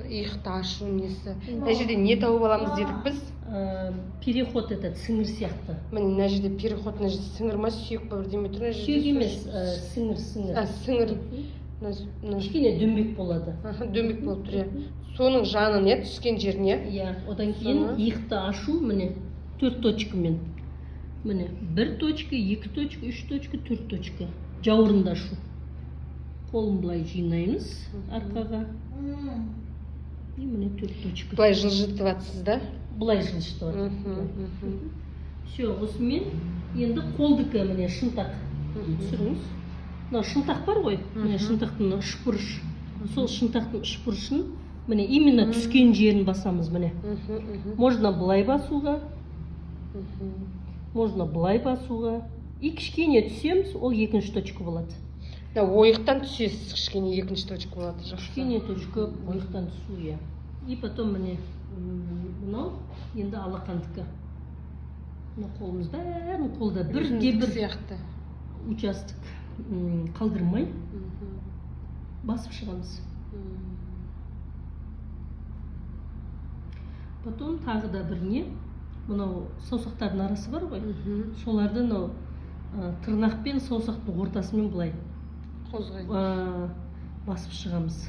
иықты ашу несі. Мына жерде не тауып аламыз дедік біз? Переход этот сіңір сияқты. Міне мына жерде переход, мына жерде сіңір ма, сүйек па бірдеме тұр. Сүйек емес, сіңір. Сіңір. Кішкене дөңбек болады. Дөңбек болып тұр, иә. Соның жанын, иә, түскен жеріне. Иә, одан кейін иықты ашу, міне 4 точкамен. Міне 1 точка, 2 точка, 3 точка, 4 точка. Жауырынды ашу. Қолын былай жинаймыз арқаға. И міне 4 точка. Былай жылжытып атсыз да? Былай жылжытып атсыз. Все, осымен енді қолдікі міне шынтақ. Түсіріңіз. Мына шынтақ бар ғой, міне шынтақтың үшбұрыш. Сол шынтақтың үшбұрышын міне именно түскен жерін басамыз міне. Можно былай басуға, можно былай басуға. И кішкене түсеміз, ол екінші точка болады. Ойықтан түсесіз, кішкене екінші точка болады. Кішкене точка ойықтан түсу, иә. И потом міне мынау енді алақандікі. Мына қолымыз бәрін қолда бірде-бір участок қалдырмай басып шығамыз. Потом тағы да біріне, мынау саусақтардың арасы бар ғой, соларды тырнақ пен саусақтың ортасымен былай басып шығамыз.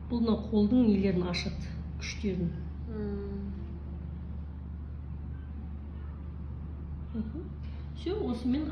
Бұл қолдың нелерін ашады, күштерін. Все, осымен